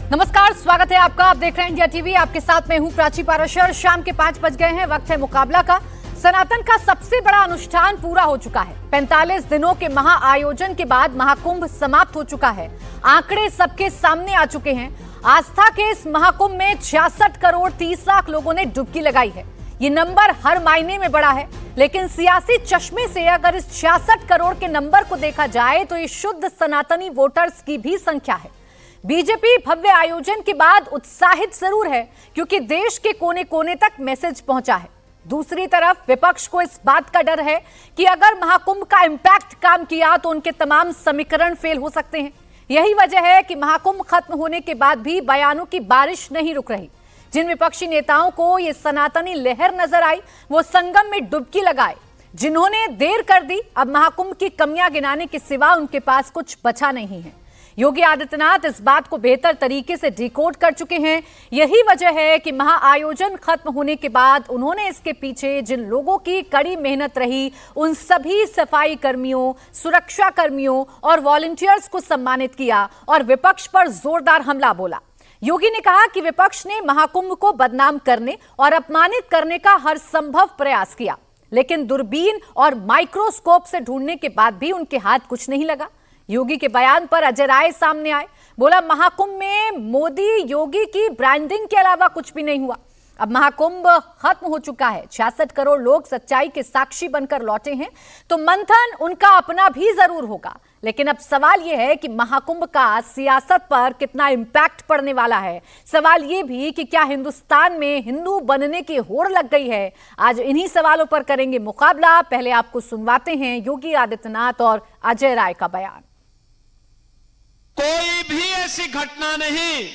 नमस्कार, स्वागत है आपका। आप देख रहे हैं इंडिया टीवी। आपके साथ मैं हूं प्राची पाराशर। शाम के 5 बज गए हैं, वक्त है मुकाबला का। सनातन का सबसे बड़ा अनुष्ठान पूरा हो चुका है। 45 दिनों के महाआयोजन के बाद महाकुंभ समाप्त हो चुका है। आंकड़े सबके सामने आ चुके हैं। आस्था के इस महाकुंभ में 66 करोड़ 30 लाख लोगों ने डुबकी लगाई है। ये नंबर हर मायने में बड़ा है, लेकिन सियासी चश्मे से अगर इस 66 करोड़ के नंबर को देखा जाए तो ये शुद्ध सनातनी वोटर्स की भी संख्या है। बीजेपी भव्य आयोजन के बाद उत्साहित जरूर है, क्योंकि देश के कोने कोने तक मैसेज पहुंचा है। दूसरी तरफ विपक्ष को इस बात का डर है कि अगर महाकुंभ का इंपैक्ट काम किया तो उनके तमाम समीकरण फेल हो सकते हैं। यही वजह है कि महाकुंभ खत्म होने के बाद भी बयानों की बारिश नहीं रुक रही। जिन विपक्षी नेताओं को ये सनातनी लहर नजर आई, वो संगम में डुबकी लगाए। जिन्होंने देर कर दी, अब महाकुंभ की कमियां गिनाने के सिवा उनके पास कुछ बचा नहीं है। योगी आदित्यनाथ इस बात को बेहतर तरीके से डिकोड कर चुके हैं। यही वजह है कि महाआयोजन खत्म होने के बाद उन्होंने इसके पीछे जिन लोगों की कड़ी मेहनत रही, उन सभी सफाई कर्मियों, सुरक्षा कर्मियों और वॉलंटियर्स को सम्मानित किया और विपक्ष पर जोरदार हमला बोला। योगी ने कहा कि विपक्ष ने महाकुंभ को बदनाम करने और अपमानित करने का हर संभव प्रयास किया, लेकिन दूरबीन और माइक्रोस्कोप से ढूंढने के बाद भी उनके हाथ कुछ नहीं लगा। योगी के बयान पर अजय राय सामने आए। बोला, महाकुंभ में मोदी योगी की ब्रांडिंग के अलावा कुछ भी नहीं हुआ। अब महाकुंभ खत्म हो चुका है। 66 करोड़ लोग सच्चाई के साक्षी बनकर लौटे हैं, तो मंथन उनका अपना भी जरूर होगा। लेकिन अब सवाल यह है कि महाकुंभ का सियासत पर कितना इंपैक्ट पड़ने वाला है। सवाल यह भी कि क्या हिंदुस्तान में हिंदू बनने की होड़ लग गई है। आज इन्हीं सवालों पर करेंगे मुकाबला। पहले आपको सुनवाते हैं योगी आदित्यनाथ और अजय राय का बयान। कोई भी ऐसी घटना नहीं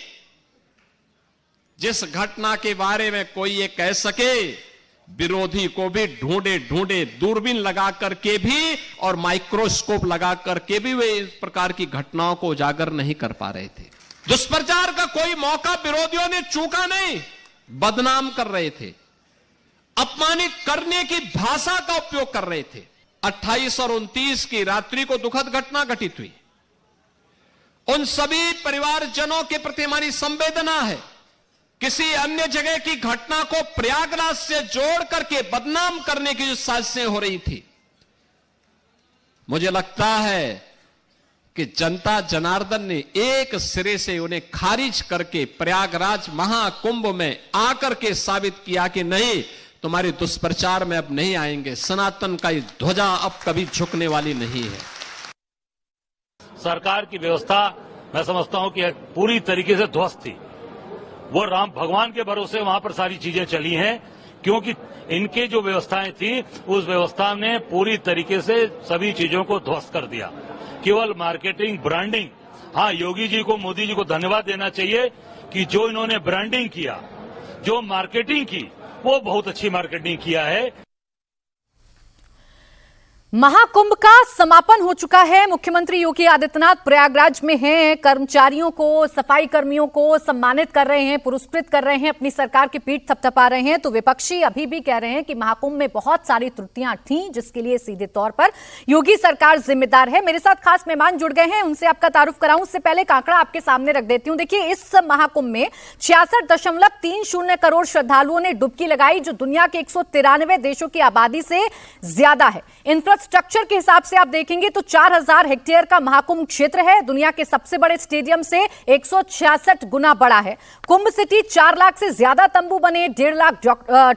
जिस घटना के बारे में कोई ये कह सके, विरोधी को भी ढूंढे ढूंढे दूरबीन लगा करके भी और माइक्रोस्कोप लगा करके भी वे इस प्रकार की घटनाओं को उजागर नहीं कर पा रहे थे। दुष्प्रचार का कोई मौका विरोधियों ने चूका नहीं। बदनाम कर रहे थे, अपमानित करने की भाषा का उपयोग कर रहे थे। 28 और 29 की रात्रि को दुखद घटना घटित हुई। उन सभी परिवारजनों के प्रति हमारी संवेदना है। किसी अन्य जगह की घटना को प्रयागराज से जोड़ करके बदनाम करने की जो साजिशें हो रही थी, मुझे लगता है कि जनता जनार्दन ने एक सिरे से उन्हें खारिज करके प्रयागराज महाकुंभ में आकर के साबित किया कि नहीं, तुम्हारे दुष्प्रचार में अब नहीं आएंगे। सनातन का ये ध्वजा अब कभी झुकने वाली नहीं है। सरकार की व्यवस्था मैं समझता हूं कि पूरी तरीके से ध्वस्त थी। वो राम भगवान के भरोसे वहां पर सारी चीजें चली हैं, क्योंकि इनकी जो व्यवस्थाएं थी उस व्यवस्था ने पूरी तरीके से सभी चीजों को ध्वस्त कर दिया। केवल मार्केटिंग, ब्रांडिंग, हाँ, योगी जी को, मोदी जी को धन्यवाद देना चाहिए कि जो इन्होंने ब्रांडिंग किया, जो मार्केटिंग की, वो बहुत अच्छी मार्केटिंग किया है। महाकुंभ का समापन हो चुका है। मुख्यमंत्री योगी आदित्यनाथ प्रयागराज में हैं। कर्मचारियों को, सफाई कर्मियों को सम्मानित कर रहे हैं, पुरस्कृत कर रहे हैं, अपनी सरकार की पीठ थपथपा रहे हैं। तो विपक्षी अभी भी कह रहे हैं कि महाकुंभ में बहुत सारी त्रुटियां थीं, जिसके लिए सीधे तौर पर योगी सरकार जिम्मेदार है। मेरे साथ खास मेहमान जुड़ गए हैं, उनसे आपका तारुफ कराऊं। उससे पहले एक आंकड़ा आपके सामने रख देती हूं। देखिए, इस महाकुंभ में 66.30 करोड़ श्रद्धालुओं ने डुबकी लगाई, जो दुनिया के 193 देशों की आबादी से ज्यादा है। इंफ्रास्ट्रक्चर के हिसाब से आप देखेंगे तो 4000 हेक्टेयर का महाकुंभ क्षेत्र है। दुनिया के सबसे बड़े स्टेडियम से 166 गुना बड़ा है। कुंभ सिटी 4 लाख से ज्यादा तंबू बने, 1.5 लाख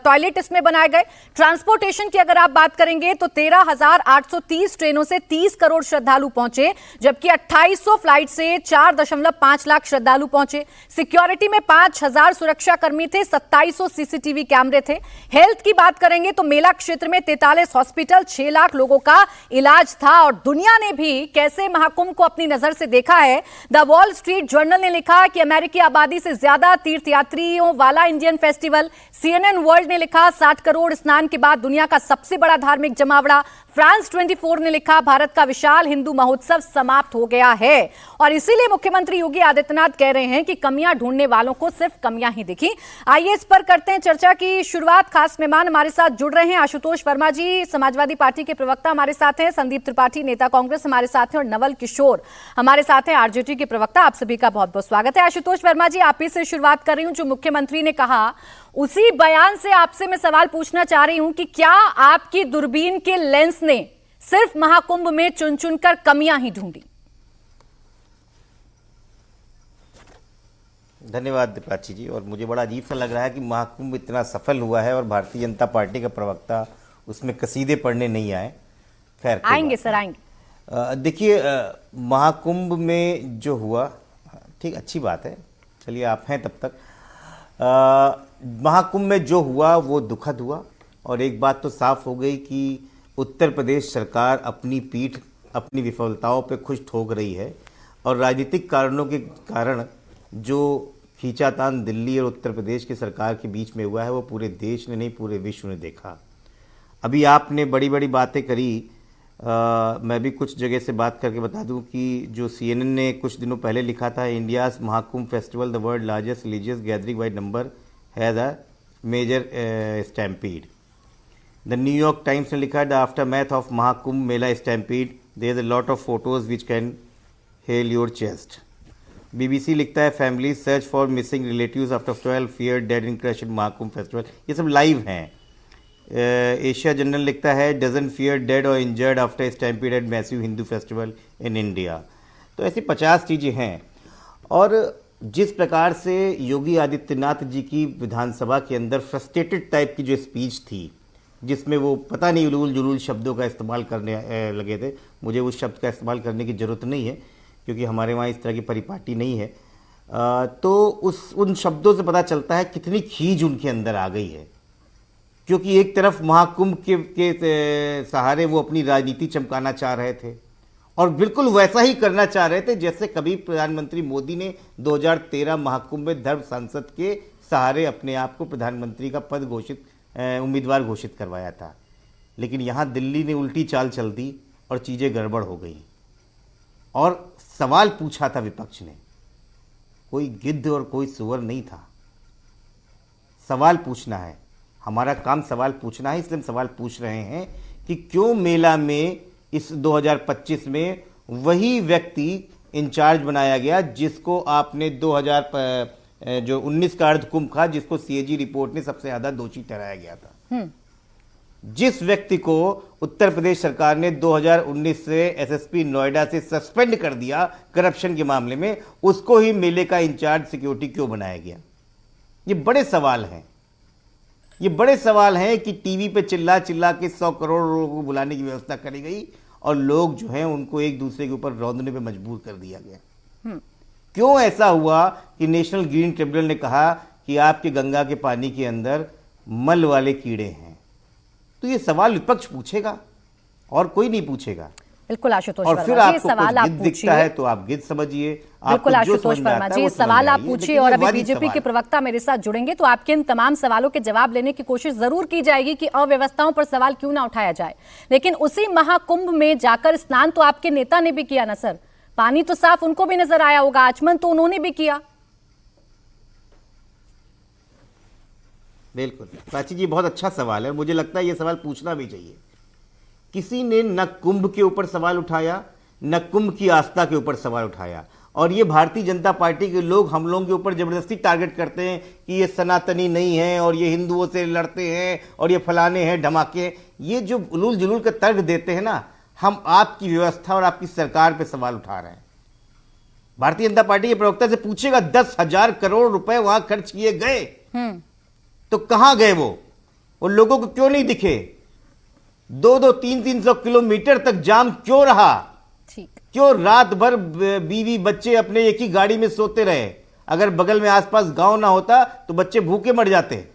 टॉयलेट इसमें बनाए गए। ट्रांसपोर्टेशन की अगर आप बात करेंगे तो 13,830 ट्रेनों से 30 करोड़ श्रद्धालु पहुंचे, जबकि 2800 फ्लाइट से 4.5 लाख श्रद्धालु पहुंचे। सिक्योरिटी में 5000 सुरक्षा कर्मी थे, 2700 सीसीटीवी कैमरे थे। हेल्थ की बात करेंगे तो मेला क्षेत्र में 43 हॉस्पिटल, 6 लाख लोगों का इलाज था। और दुनिया ने भी कैसे महाकुंभ को अपनी नजर से देखा है। द वॉल स्ट्रीट जर्नल ने लिखा कि अमेरिकी आबादी से ज्यादा तीर्थयात्रियों वाला इंडियन फेस्टिवल। CNN वर्ल्ड ने लिखा 60 करोड़ स्नान के बाद दुनिया का सबसे बड़ा धार्मिक जमावड़ा। फ्रांस 24 ने लिखा भारत का विशाल हिंदू महोत्सव समाप्त हो गया है। और इसीलिए मुख्यमंत्री योगी आदित्यनाथ कह रहे हैं कि कमियां ढूंढने वालों को सिर्फ कमियां ही दिखी। आइए इस पर करते हैं चर्चा की शुरुआत। खास मेहमान हमारे साथ जुड़ रहे हैं। आशुतोष वर्मा जी, समाजवादी पार्टी के प्रवक्ता प्रवक्ता हमारे साथ हैं, संदीप त्रिपाठी नेता कांग्रेस हमारे साथ हैं और नवल किशोर हमारे साथ हैं आरजेडी के प्रवक्ता। आप सभी का बहुत बहुत स्वागत है। आशुतोष वर्मा जी, आप ही से शुरुआत कर रही हूं। जो मुख्यमंत्री ने कहा उसी बयान से आपसे मैं सवाल पूछना चाह रही हूं कि क्या आपकी दूरबीन के लेंस ने सिर्फ महाकुंभ में चुन चुनकर कमियां ही ढूंढी? धन्यवाद प्राची जी। और मुझे बड़ा अजीब सा लग रहा है कि महाकुंभ इतना सफल हुआ है और भारतीय जनता पार्टी का प्रवक्ता उसमें कसीदे पढ़ने नहीं आए। खैर आएंगे सर, आएंगे। देखिए, महाकुंभ में जो हुआ, ठीक, अच्छी बात है, चलिए आप हैं तब तक। महाकुंभ में जो हुआ वो दुखद हुआ और एक बात तो साफ हो गई कि उत्तर प्रदेश सरकार अपनी पीठ अपनी विफलताओं पे खुश ठोक रही है और राजनीतिक कारणों के कारण जो खींचातान दिल्ली और उत्तर प्रदेश की सरकार के बीच में हुआ है वो पूरे देश ने नहीं, पूरे विश्व ने देखा। अभी आपने बड़ी बड़ी बातें करी, मैं भी कुछ जगह से बात करके बता दूं कि जो CNN ने कुछ दिनों पहले लिखा था, India's Mahakumbh festival the world largest religious gathering by number has a major stampede. The New York Times ने लिखा, the aftermath of Mahakumbh Mela stampede there is a lot of photos which can hell your chest. BBC लिखता है, family search for missing relatives after 12 feared dead in crush in Mahakumbh festival. ये सब live हैं। Asia General लिखता है, dozen fear dead और injured after stampede at massive Hindu festival in India. तो ऐसी 50 चीज़ें हैं। और जिस प्रकार से योगी आदित्यनाथ जी की विधानसभा के अंदर फ्रस्ट्रेटेड टाइप की जो स्पीच थी, जिसमें वो पता नहीं उलूल जुलूल शब्दों का इस्तेमाल करने लगे थे, मुझे उस शब्द का इस्तेमाल करने की ज़रूरत नहीं है क्योंकि हमारे वहाँ इस तरह की परिपाटी नहीं है। तो उन शब्दों से पता चलता है कितनी खींच उनके अंदर आ गई है, क्योंकि एक तरफ महाकुंभ के सहारे वो अपनी राजनीति चमकाना चाह रहे थे और बिल्कुल वैसा ही करना चाह रहे थे जैसे कभी प्रधानमंत्री मोदी ने 2013 महाकुंभ में धर्म संसद के सहारे अपने आप को प्रधानमंत्री का पद उम्मीदवार घोषित करवाया था। लेकिन यहाँ दिल्ली ने उल्टी चाल चल दी और चीज़ें गड़बड़ हो गई और सवाल पूछा था विपक्ष ने। कोई गिद्ध और कोई सुअर नहीं था, सवाल पूछना है, हमारा काम सवाल पूछना है। इसलिए हम सवाल पूछ रहे हैं कि क्यों मेला में इस 2025 में वही व्यक्ति इंचार्ज बनाया गया जिसको आपने 2019 का अर्धकुंभ था, जिसको CAG रिपोर्ट ने सबसे ज्यादा दोषी ठहराया गया था। जिस व्यक्ति को उत्तर प्रदेश सरकार ने 2019 से SSP नोएडा से सस्पेंड कर दिया करप्शन के मामले में, उसको ही मेले का इंचार्ज सिक्योरिटी क्यों बनाया गया? ये बड़े सवाल हैं। ये बड़े सवाल हैं कि टीवी पे चिल्ला चिल्ला के 100 करोड़ लोगों को बुलाने की व्यवस्था करी गई और लोग जो हैं उनको एक दूसरे के ऊपर रौंदने पे मजबूर कर दिया गया। क्यों ऐसा हुआ कि नेशनल ग्रीन ट्रिब्यूनल ने कहा कि आपके गंगा के पानी के अंदर मल वाले कीड़े हैं? तो ये सवाल विपक्ष पूछेगा और कोई नहीं पूछेगा। बिल्कुल आशुतोष और वर्मा फिर जी, आपको सवाल आप दिखता है तो आप गिद्ध समझिए। बिल्कुल आशुतोष वर्मा जी, सवाल आप पूछिए और अभी बीजेपी के प्रवक्ता मेरे साथ जुड़ेंगे तो आपके इन तमाम सवालों के जवाब लेने की कोशिश जरूर की जाएगी कि अव्यवस्थाओं पर सवाल क्यों ना उठाया जाए। लेकिन उसी महाकुंभ में जाकर स्नान तो आपके नेता ने भी किया ना सर, पानी तो साफ उनको भी नजर आया होगा, आचमन तो उन्होंने भी किया। बिल्कुल प्राची जी, बहुत अच्छा सवाल है। मुझे लगता है ये सवाल पूछना भी चाहिए। किसी ने न कुंभ के ऊपर सवाल उठाया न कुंभ की आस्था के ऊपर सवाल उठाया और ये भारतीय जनता पार्टी के लोग हम लोगों के ऊपर जबरदस्ती टारगेट करते हैं कि ये सनातनी नहीं है और ये हिंदुओं से लड़ते हैं और ये फलाने हैं ढमाके। ये जो उलूल जुलूल का तर्क देते हैं ना, हम आपकी व्यवस्था और आपकी सरकार पे सवाल उठा रहे हैं। भारतीय जनता पार्टी के प्रवक्ता से पूछेगा 10,000 करोड़ रुपए वहां खर्च किए गए तो कहां गए वो लोगों को क्यों नहीं दिखे? 200 300 किलोमीटर तक जाम क्यों रहा? ठीक, क्यों रात भर बीवी बच्चे अपने एक ही गाड़ी में सोते रहे? अगर बगल में आसपास गांव ना होता तो बच्चे भूखे मर जाते।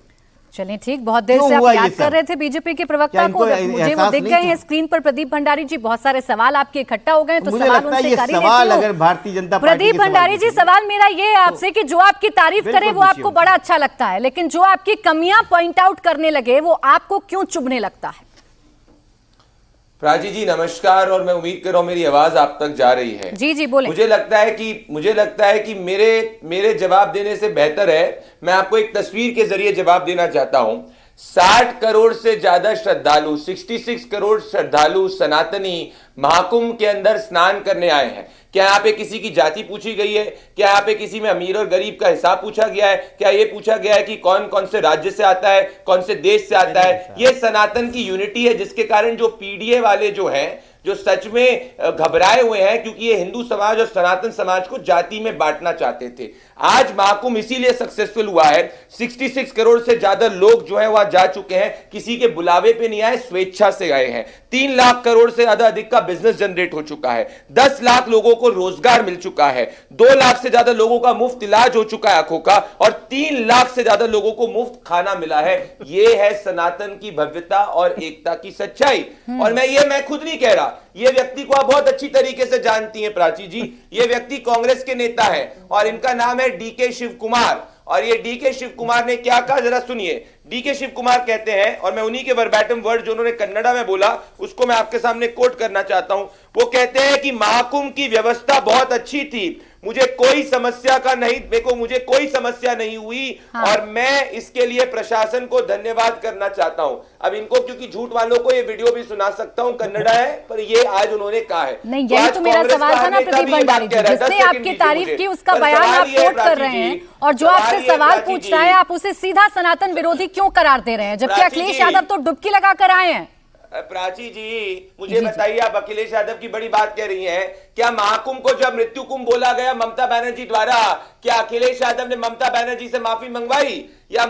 चलिए ठीक, बहुत देर से आप याद कर रहे थे बीजेपी के प्रवक्ता को, मुझे वो दिख गए हैं स्क्रीन पर। प्रदीप भंडारी जी, बहुत सारे सवाल आपके इकट्ठा हो गए तो सवाल उनसे कर ही लेती हूं। प्रदीप भंडारी जी, सवाल मेरा ये है आपसे कि जो आपकी तारीफ करे वो आपको बड़ा अच्छा लगता है, लेकिन जो आपकी कमियां पॉइंट आउट करने लगे वो आपको क्यों चुभने लगता है? प्राची जी नमस्कार, और मैं उम्मीद कर रहा हूं मेरी आवाज आप तक जा रही है। जी जी बोलें। मुझे लगता है कि मेरे जवाब देने से बेहतर है मैं आपको एक तस्वीर के जरिए जवाब देना चाहता हूं। 60 करोड़ से ज्यादा श्रद्धालु, 66 करोड़ श्रद्धालु सनातनी महाकुंभ के अंदर स्नान करने आए हैं। क्या यहाँ पे किसी की जाति पूछी गई है? क्या यहाँ पे किसी में अमीर और गरीब का हिसाब पूछा गया है? क्या ये पूछा गया है कि कौन कौन से राज्य से आता है, कौन से देश से आता है? ये सनातन की यूनिटी है, जिसके कारण जो पीडीए वाले जो हैं, जो सच में घबराए हुए हैं, क्योंकि ये हिंदू समाज और सनातन समाज को जाति में बांटना चाहते थे। आज महाकुंभ इसीलिए सक्सेसफुल हुआ है। 66 करोड़ से ज्यादा लोग जो है वहां जा चुके हैं, किसी के बुलावे पे नहीं आए, स्वेच्छा से आए हैं। 3 लाख करोड़ से ज्यादा अधिक का बिजनेस जनरेट हो चुका है। 10 लाख लोगों को रोजगार मिल चुका है। 2 लाख से ज्यादा लोगों का मुफ्त इलाज हो चुका है आंखों का, और 3 लाख से ज्यादा लोगों को मुफ्त खाना मिला है। यह है सनातन की भव्यता और एकता की सच्चाई। और मैं खुद नहीं कह रहा, ये व्यक्ति को आप बहुत अच्छी तरीके से जानती हैं प्राची जी। ये व्यक्ति कांग्रेस के नेता है और इनका नाम है डीके शिव कुमार। और ये डीके शिव कुमार ने क्या कहा, जरा सुनिए। डीके शिव कुमार कहते हैं, और मैं उन्हीं के वर्बैटम वर्ड जो उन्होंने कन्नड़ा में बोला उसको मैं आपके सामने कोट करना चाहता हूं। वो कहते हैं कि महाकुंभ की व्यवस्था बहुत अच्छी थी, मुझे कोई समस्या नहीं हुई, और मैं इसके लिए प्रशासन को धन्यवाद करना चाहता हूं। अब इनको, क्योंकि झूठ वालों को ये वीडियो भी सुना सकता हूं, कन्नड़ा है, पर ये आज उन्होंने कहा है। नहीं, यही तो मेरा सवाल था ना प्रदीप भंडारी जी, जिसने आपकी तारीफ की उसका बयान आप कोट कर रहे हैं, और जो आपसे सवाल पूछ रहा है आप उसे सीधा सनातन विरोधी क्यों करार दे रहे हैं, जबकि अखिलेश यादव तो डुबकी लगाकर आए हैं। प्राची जी मुझे बताइए, आप अखिलेश यादव की बड़ी बात कह रही हैं, क्या महाकुंभ को जब मृत्यु कुंभ बोला गया ममता बनर्जी द्वारा, क्या अखिलेश यादव ने ममता बनर्जी से माफी मंगवाई? या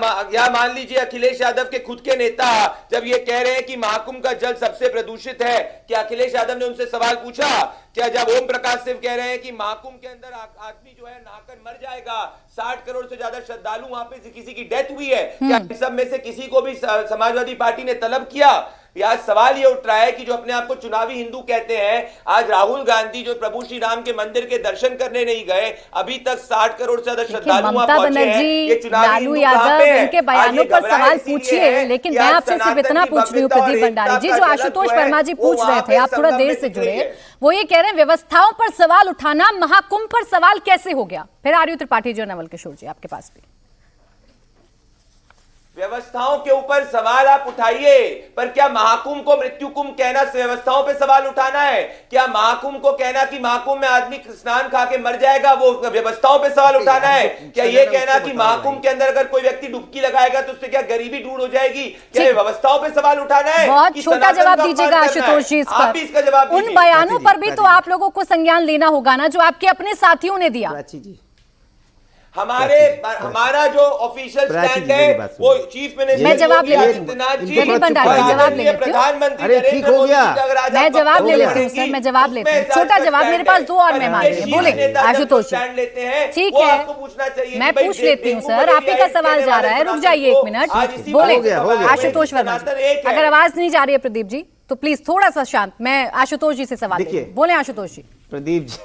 मान लीजिए अखिलेश यादव के खुद के नेता जब ये कह रहे हैं कि महाकुंभ का जल सबसे प्रदूषित है, क्या अखिलेश यादव ने उनसे सवाल पूछा? क्या जब ओम प्रकाश सिंह कह रहे हैं कि महाकुंभ के अंदर आदमी जो है नहाकर मर जाएगा, 60 करोड़ से ज्यादा श्रद्धालु वहां पे किसी की डेथ हुई है, क्या इन सब में से किसी को भी समाजवादी पार्टी ने तलब किया? आज सवाल ये उठ रहा है कि जो अपने आप को चुनावी हिंदू कहते हैं, आज राहुल गांधी जो प्रभु श्री राम के मंदिर के दर्शन करने नहीं गए, अभी तक 60 करोड़ से ज्यादा श्रद्धालु वहां पहुंचे हैं। ये चुनावी हिंदू कहां पे है? इनके बयानों पर सवाल पूछिए, लेकिन मैं आपसे सिर्फ इतना पूछ रही हूँ प्रदीप भंडारी जी, जो आशुतोष वर्मा जी पूछ रहे थे, आप थोड़ा देर से जुड़े, वो ये कह रहे हैं व्यवस्थाओं पर सवाल उठाना महाकुंभ पर सवाल कैसे हो गया? फिर आर्य त्रिपाठी जी और नवल किशोर जी आपके पास भी। व्यवस्थाओं के ऊपर सवाल आप उठाइए, पर क्या महाकुंभ को मृत्यु कुंभ कहना व्यवस्थाओं पे सवाल उठाना है? क्या महाकुंभ को कहना कि महाकुंभ में आदमी स्नान खा के मर जाएगा वो व्यवस्थाओं पे सवाल उठाना है? क्या ये कहना कि महाकुंभ के अंदर अगर कोई व्यक्ति डुबकी लगाएगा तो उससे क्या गरीबी दूर हो जाएगी? क्या ये व्यवस्थाओं पे सवाल उठाना है? बहुत छोटा जवाब दीजिएगा आशुतोष जी इस पर। आप इसका जवाब उन बयानों पर भी तो आप लोगों को संज्ञान लेना होगा ना, जो आपके अपने साथियों ने दिया। हमारा जो ऑफिशियल स्टैंड है वो चीफ मिनिस्टर मैं जवाब ले लेती हूँ, प्रधानमंत्री मैं जवाब ले लेती हूँ सर, मैं जवाब लेती हूँ। छोटा जवाब, मेरे पास 2 और मेहमान हैं, बोले आशुतोष जी। ठीक है, मैं पूछ लेती हूँ सर, आप ही का सवाल जा रहा है, रुक जाइए 1 मिनट, बोले आशुतोष वर्मा जी। अगर आवाज नहीं जा रही है प्रदीप जी तो प्लीज थोड़ा सा शांत, मैं आशुतोष जी से सवाल बोले। आशुतोष जी। प्रदीप जी,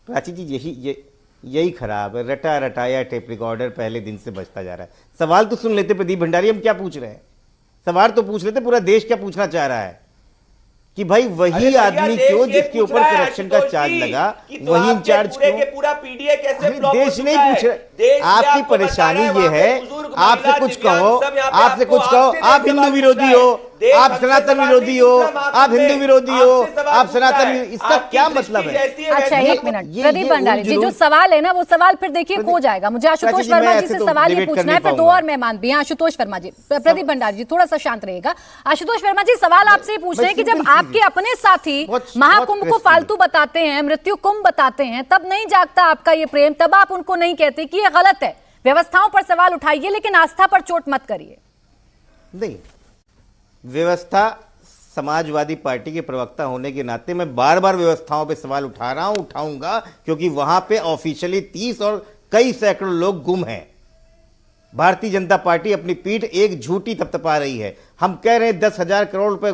प्राची जी यही खराब है, रटा रटाया टेप रिकॉर्डर पहले दिन से बजता जा रहा है। सवाल तो सुन लेते प्रदीप भंडारी, हम क्या पूछ रहे हैं, सवाल तो पूछ लेते, पूरा देश क्या पूछना चाह रहा है कि भाई वही आदमी क्यों जिसके ऊपर करप्शन का चार्ज लगा वही इंचार्ज क्यों? पूरा पीडीए कैसे देश नहीं पूछ रहे, आपकी परेशानी ये है, आपसे कुछ कहो, आप हिंदू विरोधी हो, आप सनातन विरोधी हो, आप हिंदू विरोधी हो, आप सनातन, इसका क्या मतलब है? अच्छा 1 मिनट प्रदीप भंडारी जी, जो सवाल है ना वो सवाल फिर देखिए खो जाएगा। मुझे आशुतोष वर्मा जी से सवाल ये पूछना है, फिर 2 और मेहमान भी हैं। आशुतोष वर्मा जी, प्रदीप भंडारी जी थोड़ा सा शांत रहेगा। आशुतोष वर्मा जी सवाल आपसे पूछ रहे हैं कि जब आपके अपने साथी महाकुंभ को फालतू बताते हैं, मृत्यु कुंभ बताते हैं, तब नहीं जागता आपका ये प्रेम, तब आप उनको नहीं कहते कि ये गलत है? व्यवस्थाओं पर सवाल उठाइए लेकिन आस्था पर चोट मत करिए। नहीं, व्यवस्था, समाजवादी पार्टी के प्रवक्ता होने के नाते मैं बार बार व्यवस्थाओं पे सवाल उठा रहा हूं, उठाऊंगा, क्योंकि वहां पे ऑफिशियली 30 और कई सैकड़ों लोग गुम हैं। भारतीय जनता पार्टी अपनी पीठ एक झूठी थपथपा रही है। हम कह रहे हैं 10,000 करोड़ रुपए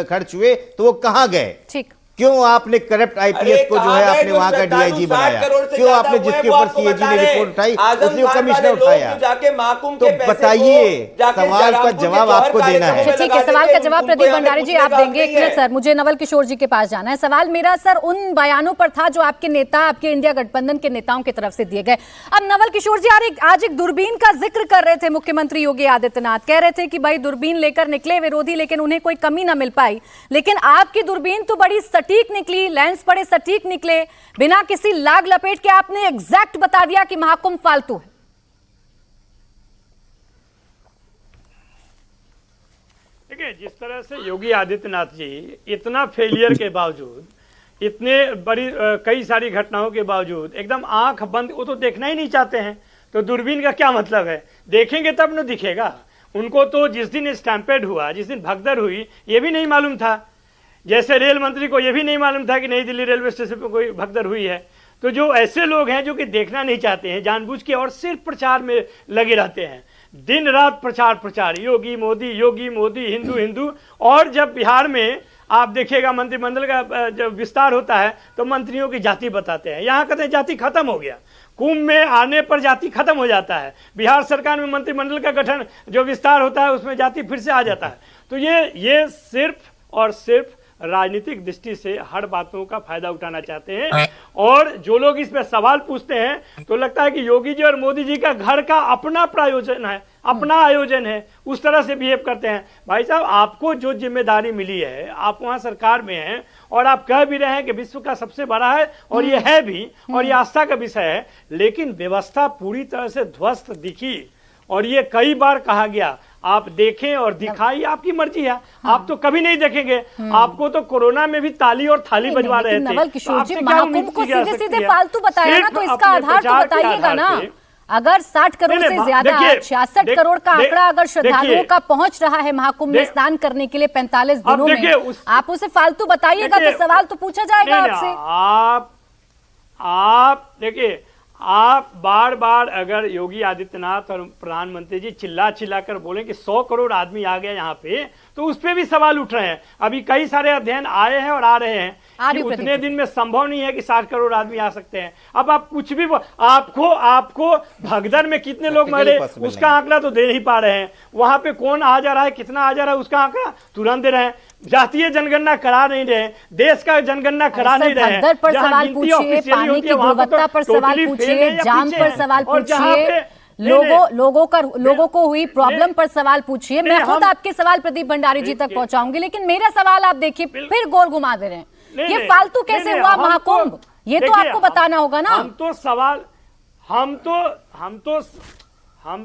खर्च हुए, तो वो कहां गए? ठीक, क्यों आपने करप्ट आईपीएस को जो है आपने वहां का डीआईजी बनाया? क्यों आपने जिसके ऊपर सीएजी ने रिपोर्ट उठाई उसने वो कमिश्नर उठाया? तो बताइए, सवाल का जवाब आपको देना है। ठीक है, सवाल का जवाब प्रदीप भंडारी जी आप देंगे। एक मिनट सर, मुझे नवल किशोर जी के पास जाना है। सवाल मेरा सर उन बयानों पर था जो आपके नेता, आपके इंडिया गठबंधन के नेताओं की तरफ से दिए गए। अब नवल किशोर जी आज एक दूरबीन का जिक्र कर रहे थे मुख्यमंत्री योगी आदित्यनाथ, कह रहे थे कि भाई दूरबीन लेकर निकले विरोधी लेकिन उन्हें कोई कमी ना मिल पाई। लेकिन आपकी दूरबीन तो बड़ी सटीक निकली, लेंस बड़े सटीक निकले, बिना किसी लाग लपेट के आपने एग्जैक्ट बता दिया कि महाकुंभ फालतू है। देखिए, जिस तरह से योगी आदित्यनाथ जी इतना फेलियर के बावजूद, इतने बड़ी कई सारी घटनाओं के बावजूद एकदम आंख बंद, वो तो देखना ही नहीं चाहते हैं। तो दूरबीन का क्या मतलब है? देखेंगे तब न दिखेगा। उनको तो जिस दिन स्टैम्पेड हुआ, जिस दिन भगदड़ हुई, ये भी नहीं मालूम था। जैसे रेल मंत्री को यह भी नहीं मालूम था कि नई दिल्ली रेलवे स्टेशन पर कोई भगदड़ हुई है। तो जो ऐसे लोग हैं जो कि देखना नहीं चाहते हैं जानबूझ के और सिर्फ प्रचार में लगे रहते हैं, दिन रात प्रचार, योगी मोदी, हिंदू हिंदू। और जब बिहार में आप देखिएगा मंत्रिमंडल का जब विस्तार होता है तो मंत्रियों की जाति बताते हैं। यहाँ कहते हैं जाति खत्म हो गया, कुंभ में आने पर जाति खत्म हो जाता है। बिहार सरकार में मंत्रिमंडल का गठन जो विस्तार होता है उसमें जाति फिर से आ जाता है। तो ये सिर्फ और सिर्फ राजनीतिक दृष्टि से हर बातों का फायदा उठाना चाहते हैं। और जो लोग इस पे सवाल पूछते हैं तो लगता है कि योगी जी और मोदी जी का घर का अपना प्रायोजन है, अपना आयोजन है, उस तरह से बिहेव करते हैं। भाई साहब, आपको जो जिम्मेदारी मिली है, आप वहां सरकार में हैं और आप कह भी रहे हैं कि विश्व का सबसे बड़ा है, और ये है भी, और ये आस्था का विषय है। लेकिन व्यवस्था पूरी तरह से ध्वस्त दिखी, और ये कई बार कहा गया। आप देखें और दिखाई आपकी मर्जी है। आप तो कभी नहीं देखेंगे। आपको तो कोरोना में भी ताली और थाली बजवा रहे थे। नवल किशोर जी, महाकुंभ को सीधे सीधे फालतू बताया ना, तो इसका आधार तो बताइएगा ना। अगर 60 करोड़ से ज्यादा, 66 करोड़ का आंकड़ा अगर श्रद्धालुओं का पहुंच रहा है महाकुंभ में स्नान करने के लिए 45 दिनों में, आप उसे फालतू बताइएगा तो सवाल तो पूछा जाएगा आपसे। आप देखिए, आप बार बार अगर योगी आदित्यनाथ और प्रधानमंत्री जी चिल्ला कर बोले कि 100 करोड़ आदमी आ गया यहाँ पे, तो उस पे भी सवाल उठ रहे हैं। अभी कई सारे अध्ययन आए हैं और आ रहे हैं कि उतने दिन में संभव नहीं है कि 60 करोड़ आदमी आ सकते हैं। अब आप कुछ भी आपको भगदड़ में कितने लोग मरे उसका आंकड़ा तो दे नहीं पा रहे हैं। वहां पे कौन आ जा रहा है, कितना आ जा रहा है, उसका आंकड़ा तुरंत दे रहे हैं। जातीय जनगणना करा नहीं रहे, देश का जनगणना करा नहीं रहे। भगदड़ पर सवाल पूछिए, पानी की गुणवत्ता पर सवाल पूछिए, जाम पर सवाल पूछिए, लोगों को हुई प्रॉब्लम पर सवाल पूछिए। मैं खुद आपके सवाल प्रदीप भंडारी जी तक पहुंचाऊंगी, लेकिन मेरा सवाल आप देखिए फिर गोल घुमा दे रहे हैं। ये फालतू कैसे हुआ महाकुंभ, ये तो आपको बताना होगा ना। हम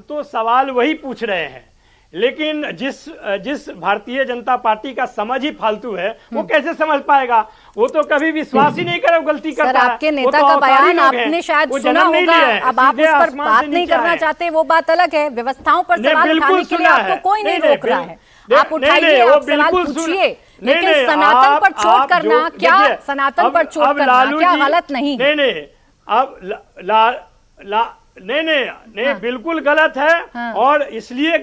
तो सवाल वही पूछ रहे हैं, लेकिन जिस भारतीय जनता पार्टी का समझ ही फालतू है, वो कैसे समझ पाएगा? वो तो कभी विश्वास ही नहीं करे, गलती करता है। सर, आपके नेता का बयान आपने शायद सुना होगा, अब आप उस पर बात नहीं करना चाहते, वो बात अलग है। व्यवस्थाओं पर सवाल उठाने के लिए आपको कोई नहीं रोक रहा है, आप उठाइए, आप सवाल पूछिए, लेकिन सनातन पर चोट करना क्या, सनातन पर चोट करना क्या गलत नहीं? नहीं, बिल्कुल गलत है। हाँ। और इसलिए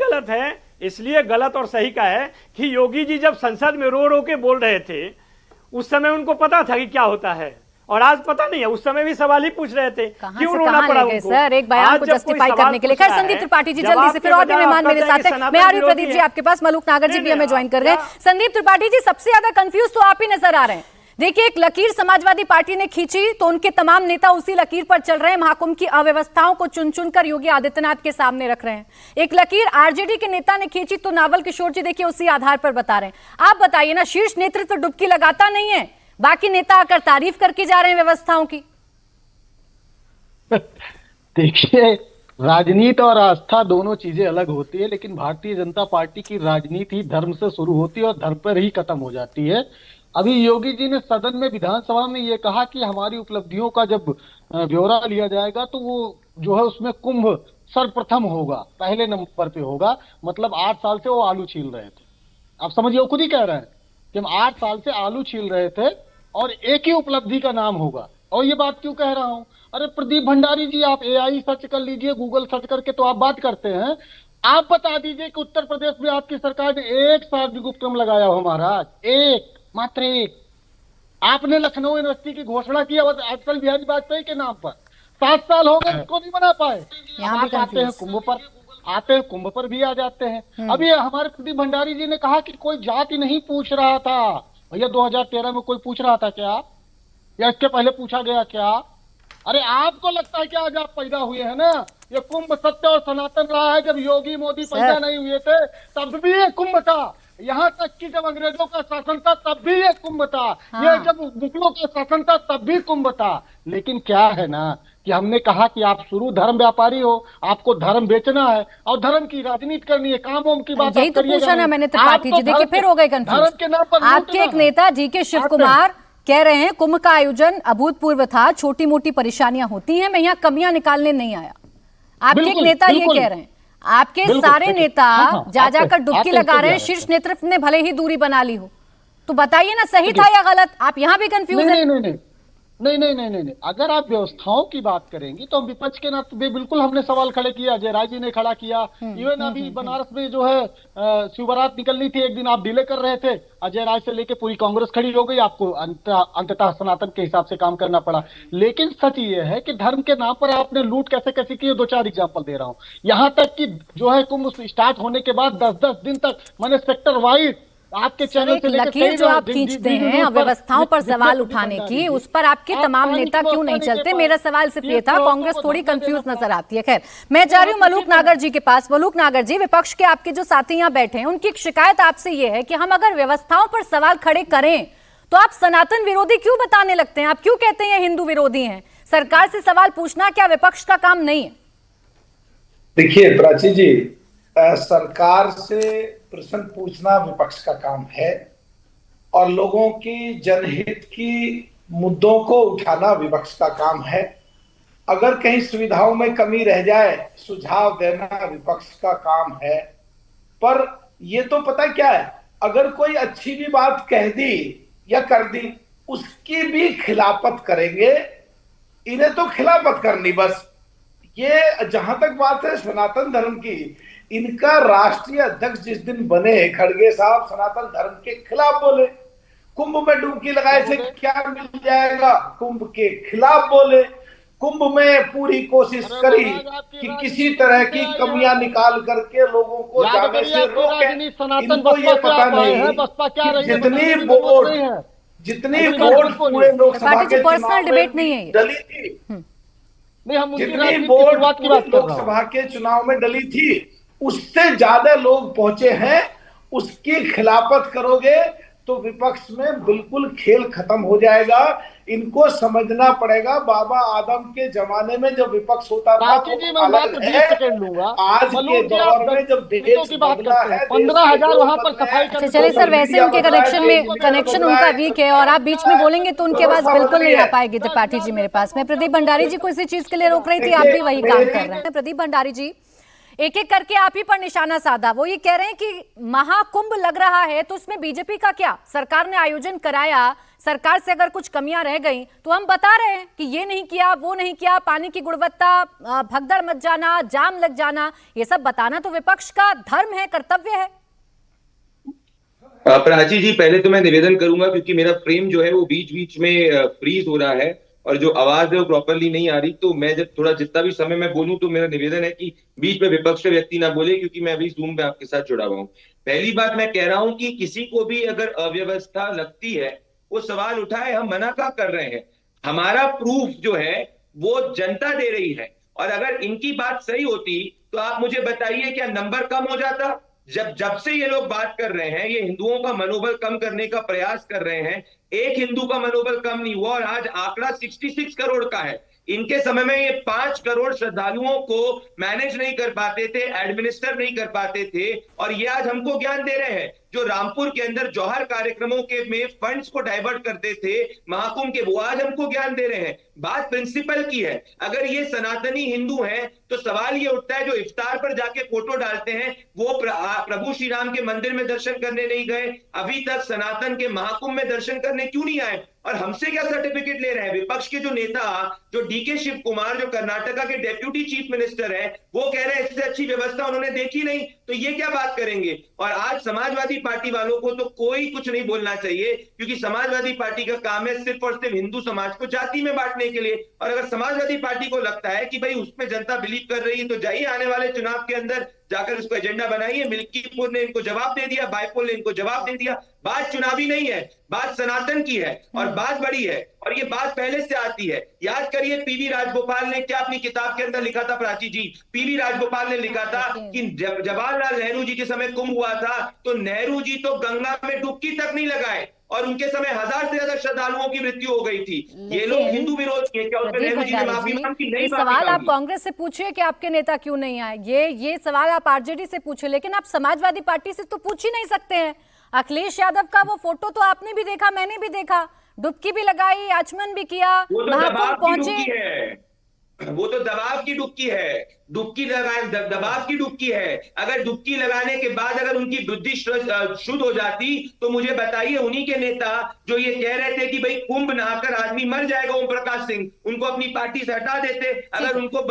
गलत और सही का है कि योगी जी जब संसद में रो के बोल रहे थे, उस समय उनको पता था कि क्या होता है, और आज पता नहीं है। उस समय भी सवाल ही पूछ रहे थे, क्यों रोना पड़ा उनको? सर, एक बयान को जस्टिफाई करने के लिए। खैर, संदीप त्रिपाठी जी जल्दी से, फिर और भी मेहमान मेरे साथ हैं। मैं आ रही हूं प्रदीप जी आपके पास, मलूक नागर जी भी हमें ज्वाइन कर रहे हैं। संदीप त्रिपाठी जी, सबसे ज्यादा कंफ्यूज तो आप ही नजर आ रहे हैं। देखिए, एक लकीर समाजवादी पार्टी ने खींची तो उनके तमाम नेता उसी लकीर पर चल रहे हैं, महाकुंभ की अव्यवस्थाओं को चुन कर योगी आदित्यनाथ के सामने रख रहे हैं। एक लकीर आरजेडी के नेता ने खींची तो नावल किशोर जी देखिए उसी आधार पर बता रहे हैं। आप बताइए ना, शीर्ष नेतृत्व डुबकी लगाता नहीं है, बाकी नेता आकर तारीफ करके जा रहे हैं व्यवस्थाओं की। देखिए, राजनीति और आस्था दोनों चीजें अलग होती है, लेकिन भारतीय जनता पार्टी की राजनीति ही धर्म से शुरू होती है और धर्म पर ही खत्म हो जाती है। अभी योगी जी ने सदन में, विधानसभा में ये कहा कि हमारी उपलब्धियों का जब ब्यौरा लिया जाएगा तो वो जो है उसमें कुंभ सर्वप्रथम होगा, पहले नंबर पे होगा। मतलब 8 साल से वो आलू छील रहे थे। आप समझिए, वो खुद ही कह रहे हैं कि हम 8 साल से आलू छील रहे थे और एक ही उपलब्धि का नाम होगा। और ये बात क्यों कह रहा हूं? अरे प्रदीप भंडारी जी, आप AI सर्च कर लीजिए, गूगल सर्च करके तो आप बात करते हैं। आप बता दीजिए कि उत्तर प्रदेश में आपकी सरकार ने एक सार्वजनिक उपक्रम लगाया हो महाराज, एक, मात्र एक। आपने लखनऊ यूनिवर्सिटी की घोषणा की अटल बिहारी वाजपेयी के नाम पर, 7 साल हो गए, उसको नहीं बना पाए। यहाँ भी आप आते हैं कुंभ पर भी आ जाते हैं। अभी हमारे प्रदीप भंडारी जी ने कहा कि कोई जाति नहीं पूछ रहा था। भैया 2013 में कोई पूछ रहा था क्या, या इसके पहले पूछा गया क्या? अरे आपको लगता है कि आज आप पैदा हुए हैं ना, ये कुंभ सत्य और सनातन रहा है। जब योगी मोदी पैदा नहीं हुए थे तब भी ये कुंभ था। यहाँ तक कि जब अंग्रेजों का शासन था तब भी ये कुंभ था। ये जब मुगलों का शासन था तब भी कुंभ था। लेकिन क्या है ना कि हमने कहा कि आप शुरू धर्म व्यापारी हो, आपको धर्म बेचना है और धर्म की राजनीति करनी है, काम वाम की बात यही तो पूछा ना मैंने त्रिपाठी जी। देखिए फिर हो गए कंफ्यूज। के नाम पर आपके एक नेता जीके शिव कुमार कह रहे हैं कुंभ का आयोजन अभूतपूर्व था, छोटी मोटी परेशानियां होती हैं, मैं यहाँ कमियां निकालने नहीं आया। आपके एक नेता ये कह रहे हैं। आपके सारे नेता जा जाकर डुबकी लगा रहे हैं, शीर्ष नेतृत्व ने भले ही दूरी बना ली हो। तो बताइए ना सही था या गलत? आप यहाँ भी कंफ्यूज हैं। नहीं। अगर आप व्यवस्थाओं की बात करेंगी तो हम विपक्ष के नाते बिल्कुल हमने सवाल खड़े किया, अजय राय जी ने खड़ा किया। इवन अभी बनारस में जो है शिव बारात निकलनी थी, एक दिन आप डिले कर रहे थे, अजय राय से लेके पूरी कांग्रेस खड़ी हो गई, आपको अंततः सनातन के हिसाब से काम करना पड़ा। लेकिन सच ये है कि धर्म के नाम पर आपने लूट कैसे कैसे की, 2-4 एग्जाम्पल दे रहा हूँ। यहाँ तक कि जो है कुंभ स्टार्ट होने के बाद 10-10 दिन तक मैंने सेक्टर वाइज आपके चैनल से लकीर जो आप खींचते हैं अव्यवस्थाओं पर सवाल उठाने की, उस पर आपके तमाम नेता क्यों नहीं चलते? मेरा सवाल सिर्फ ये था, कांग्रेस थोड़ी कंफ्यूज नजर आती है। खैर, मैं जा रही हूँ मलूक नागर जी के पास। मलूक नागर जी, विपक्ष के आपके जो साथी यहाँ बैठे हैं उनकी एक शिकायत आपसे ये है कि हम अगर व्यवस्थाओं पर सवाल खड़े करें तो आप सनातन विरोधी क्यों बताने लगते हैं? आप क्यों कहते हैं हिंदू विरोधी हैं? सरकार से सवाल पूछना क्या विपक्ष का काम नहीं है? देखिए प्राची जी, सरकार से प्रश्न पूछना विपक्ष का काम है और लोगों की जनहित की मुद्दों को उठाना विपक्ष का काम है। अगर कहीं सुविधाओं में कमी रह जाए, सुझाव देना विपक्ष का काम है। पर ये तो पता क्या है, अगर कोई अच्छी भी बात कह दी या कर दी, उसकी भी खिलाफत करेंगे। इन्हें तो खिलाफत करनी बस। ये जहां तक बात है सनातन धर्म की, इनका राष्ट्रीय अध्यक्ष जिस दिन बने खड़गे साहब सनातन धर्म के खिलाफ बोले। कुंभ में डुबकी लगाए से क्या मिल जाएगा, कुंभ के खिलाफ बोले। कुंभ में पूरी कोशिश करी कि किसी तरह की कमियां निकाल करके लोगों को जाने से रोके। इनको ये पता नहीं जितनी वोट पूरे लोकसभा के चुनाव में डली थी, जितनी वोट लोकसभा के चुनाव में डली थी, उससे ज्यादा लोग पहुंचे हैं। उसकी खिलाफत करोगे तो विपक्ष में बिल्कुल खेल खत्म हो जाएगा। इनको समझना पड़ेगा, बाबा आदम के जमाने में जब विपक्ष होता था तो अलग है। आज के दौर में जब देश बदला है, 15,000 वहां पर सफाई। चलिए सर, वैसे उनके कनेक्शन उनका वीक है और आप बीच में बोलेंगे तो उनकी आवाज बिल्कुल नहीं आ पाएगी। त्रिपाठी जी मेरे पास, मैं प्रदीप भंडारी जी को इसी चीज के लिए रोक रही थी, आप भी वही काम कर रहे हैं। प्रदीप भंडारी जी, एक एक करके आप ही पर निशाना साधा। वो ये कह रहे हैं कि महाकुंभ लग रहा है तो उसमें बीजेपी का क्या? सरकार ने आयोजन कराया, सरकार से अगर कुछ कमियां रह गई तो हम बता रहे हैं कि ये नहीं किया, वो नहीं किया, पानी की गुणवत्ता, भगदड़ मच जाना, जाम लग जाना, ये सब बताना तो विपक्ष का धर्म है, कर्तव्य है। प्राची जी, पहले तो मैं निवेदन करूंगा क्योंकि मेरा फ्रेम जो है वो बीच बीच में फ्रीज हो रहा है और जो आवाज है वो प्रॉपरली नहीं आ रही, तो मैं जब थोड़ा जितना भी समय मैं बोलूं तो मेरा निवेदन है कि बीच में विपक्ष के व्यक्ति ना बोले, क्योंकि मैं अभी जूम पे आपके साथ जुड़ा हुआ हूं। पहली बात मैं कह रहा हूं कि किसी को भी अगर अव्यवस्था लगती है वो सवाल उठाए, हम मना क्या कर रहे हैं? हमारा प्रूफ जो है वो जनता दे रही है और अगर इनकी बात सही होती तो आप मुझे बताइए क्या नंबर कम हो जाता? जब से ये लोग बात कर रहे हैं, ये हिंदुओं का मनोबल कम करने का प्रयास कर रहे हैं, एक हिंदू का मनोबल कम नहीं हुआ और आज आंकड़ा 66 करोड़ का है। इनके समय में ये 5 करोड़ श्रद्धालुओं को मैनेज नहीं कर पाते थे, एडमिनिस्टर नहीं कर पाते थे और ये आज हमको ज्ञान दे रहे हैं। जो रामपुर के अंदर जौहर कार्यक्रमों के में फंड्स को डाइवर्ट करते थे महाकुंभ के, वो आज हमको ज्ञान दे रहे हैं। बात प्रिंसिपल की है। अगर ये सनातनी हिंदू हैं तो सवाल ये उठता है जो इफ्तार पर जाके फोटो डालते हैं वो प्रभु श्री राम के मंदिर में दर्शन करने नहीं गए, अभी तक सनातन के महाकुंभ में दर्शन करने क्यों नहीं आए? और हमसे क्या सर्टिफिकेट ले रहे हैं? विपक्ष के जो नेता, जो डीके शिव कुमार, जो कर्नाटका के डेप्यूटी चीफ मिनिस्टर हैं, वो कह रहे हैं इससे अच्छी व्यवस्था उन्होंने देखी नहीं, तो ये क्या बात करेंगे? और आज समाजवादी पार्टी वालों को तो कोई कुछ नहीं बोलना चाहिए, क्योंकि समाजवादी पार्टी का काम है सिर्फ और सिर्फ हिंदू समाज को जाति में बांटने के लिए। और अगर समाजवादी पार्टी को लगता है कि भाई उसमें जनता बिलीव कर रही है, तो जाइए आने वाले चुनाव के अंदर जाकर उसको एजेंडा बनाइए। मिल्कीपुर ने इनको जवाब दे दिया, बायपोल ने इनको जवाब दे दिया। बात चुनावी नहीं है, बात सनातन की है और बात बड़ी है, और ये बात पहले से आती है। याद करिए पीवी राजगोपाल ने क्या अपनी किताब के अंदर लिखा था प्राची जी? पीवी राजगोपाल ने लिखा था कि जवाहरलाल नेहरू जी के समय कुंभ हुआ था तो नेहरू जी तो गंगा में डुबकी तक नहीं लगाए और उनके समय 1000 से ज्यादा श्रद्धालुओं की मृत्यु हो गई थी। ये लोग हिंदू विरोधी है क्या? उसमें नेहरू जी ने माफी मांगी? नहीं। सवाल आप कांग्रेस से पूछिए कि आपके नेता क्यों नहीं आए, ये सवाल आप आरजेडी से पूछिए, लेकिन आप समाजवादी पार्टी से तो पूछ ही नहीं सकते हैं। अखिलेश यादव का वो फोटो तो आपने भी देखा, मैंने भी देखा, डुबकी भी लगाई, आचमन भी किया, महाकुंभ पहुंचे। वो तो दबाव की डुबकी है, डुबकी लगाए, दबाव की डुबकी है। अगर डुबकी लगाने के बाद अगर उनकी बुद्धि शुद्ध हो जाती तो मुझे बताइए, उन्हीं के नेता जो ये कह रहे थे कि भाई कुंभ नहाकर आदमी मर जाएगा, ओम प्रकाश सिंह, उनको अपनी पार्टी से हटा देते। अगर उनको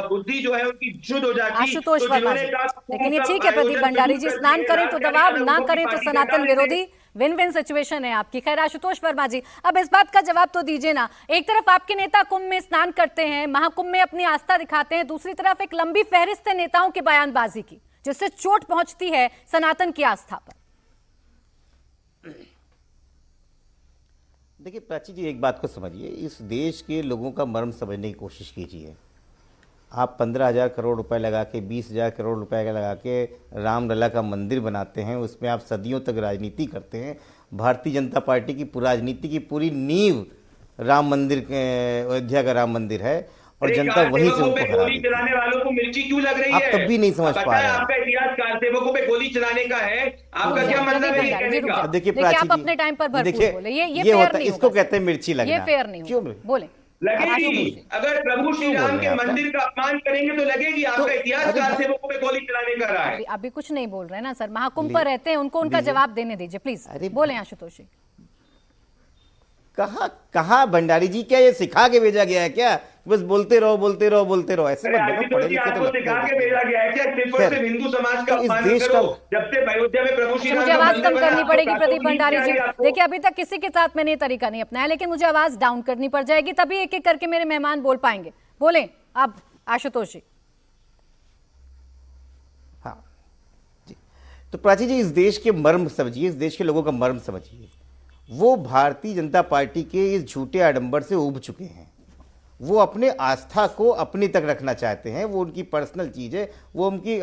बुद्धि जो है उनकी शुद्ध हो जाती। आशुतोष वर्मा जी, लेकिन ये ठीक है प्रदीप भंडारी जी, स्नान करें तो दबाव, ना करें तो सनातन विरोधी, विन विन सिचुएशन है आपकी। खैर आशुतोष वर्मा जी, अब इस बात का जवाब तो दीजिए ना। एक तरफ आपके नेता कुंभ में स्नान करते हैं, महाकुंभ में अपनी आस्था दिखाते हैं, दूसरी तरफ एक लंबी फहरिस्त है नेताओं की बयानबाजी की जिससे चोट पहुंचती है सनातन की आस्था पर। देखिए प्राची जी, एक बात को समझिए, इस देश के लोगों का मर्म समझने की कोशिश कीजिए। आप 15,000 करोड़ रुपए लगा के, 20,000 करोड़ रुपए लगा के रामलला का मंदिर बनाते हैं, उसमें आप सदियों तक राजनीति करते हैं। भारतीय जनता पार्टी की राजनीति की पूरी नींव राम मंदिर, अयोध्या का राम मंदिर है, और जनता वहीं से उनको हरा देती है। चलाने वालों को मिर्ची क्यों लग रही है? आप तब भी नहीं समझ पा रहे हैं। आपका इतिहास कार सेवकों पे गोली चलाने का है, आपका क्या मतलब है ये कहने का? देखिए प्राची आप अपने टाइम पर भरपूर बोले, ये होता है, इसको कहते हैं मिर्ची लगना। ये फेयर नहीं क्यों बोले? लगेगी। अगर प्रभु श्री राम के मंदिर का अपमान करेंगे तो लगेगी। आपका इतिहास कार सेवकों पे गोली चलाने का रहा है। अभी कुछ नहीं बोल रहे ना सर, महाकुंभ पर रहते हैं, उनको उनका जवाब देने दीजिए प्लीज। बोले आशुतोष जी। कहा भंडारी जी, क्या ये सिखा के भेजा गया है क्या? बस बोलते रहो बोलते रहो बोलते रहो, ऐसे मत बनो। पढ़े लिखे तो सिखा के भेजा गया है क्या? सिर्फ और सिर्फ हिंदू समाज का अपमान करो। जब से अयोध्या में प्रभु श्री राम, मुझे आवाज कम करनी पड़ेगी प्रदीप भंडारी जी। देखिए अभी तक किसी के साथ मैंने ये तरीका नहीं अपनाया, लेकिन मुझे आवाज डाउन करनी पड़ जाएगी, तभी एक एक करके मेरे मेहमान बोल पाएंगे। बोले अब आशुतोष जी। हाँ जी, तो प्राची जी, इस देश के मर्म समझिए, इस देश के लोगों का मर्म समझिए। वो भारतीय जनता पार्टी के इस झूठे आडंबर से उब चुके हैं। वो अपने आस्था को अपनी तक रखना चाहते हैं, वो उनकी पर्सनल चीज़ है, वो उनकी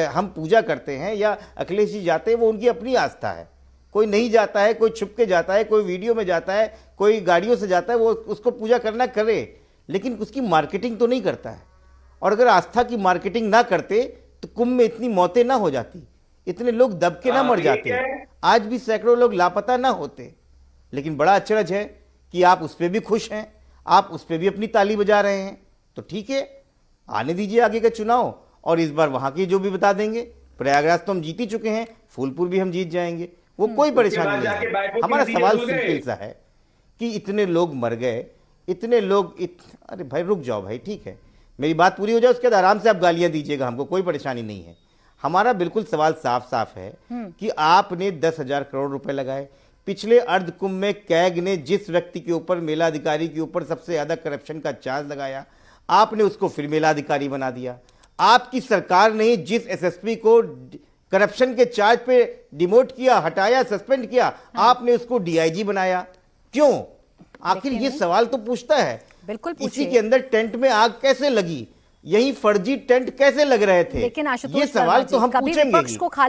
हम पूजा करते हैं या अखिलेश जी जाते हैं, वो उनकी अपनी आस्था है। कोई नहीं जाता है, कोई छुप के जाता है, कोई वीडियो में जाता है, कोई गाड़ियों से जाता है, वो उसको पूजा करना करे, लेकिन उसकी मार्केटिंग तो नहीं करता है। और अगर आस्था की मार्केटिंग ना करते तो कुंभ में इतनी मौतें ना हो जाती, इतने लोग दब के ना मर जाते, आज भी सैकड़ों लोग लापता ना होते। लेकिन बड़ा अचरज है कि आप उस पर भी खुश हैं, आप उस पर भी अपनी ताली बजा रहे हैं। तो ठीक है, आने दीजिए आगे का चुनाव, और इस बार वहां की जो भी बता देंगे। प्रयागराज तो हम जीत ही चुके हैं, फूलपुर भी हम जीत जाएंगे, वो कोई परेशानी नहीं है। हमारा सवाल सिंपल सा है कि इतने लोग मर गए, इतने लोग अरे भाई रुक जाओ भाई, ठीक है मेरी बात पूरी हो जाए, उसके बाद आराम से आप गालियां दीजिएगा, हमको कोई परेशानी नहीं है। हमारा बिल्कुल सवाल साफ साफ है कि आपने 10,000 करोड़ रुपए लगाए। पिछले अर्ध कुंभ में कैग ने जिस व्यक्ति के ऊपर, मेलाधिकारी के ऊपर सबसे ज्यादा करप्शन का चार्ज लगाया, आपने उसको फिर मेलाधिकारी बना दिया। आपकी सरकार ने जिस एसएसपी को करप्शन के चार्ज पे डिमोट किया, हटाया, सस्पेंड किया, आपने उसको डीआईजी बनाया। क्यों? आखिर ये सवाल तो पूछता है। बिल्कुल इसी के अंदर टेंट में आग कैसे लगी, यही फर्जी टेंट कैसे लग रहे थे, लेकिन ये सवाल तो हम पूछेंगे।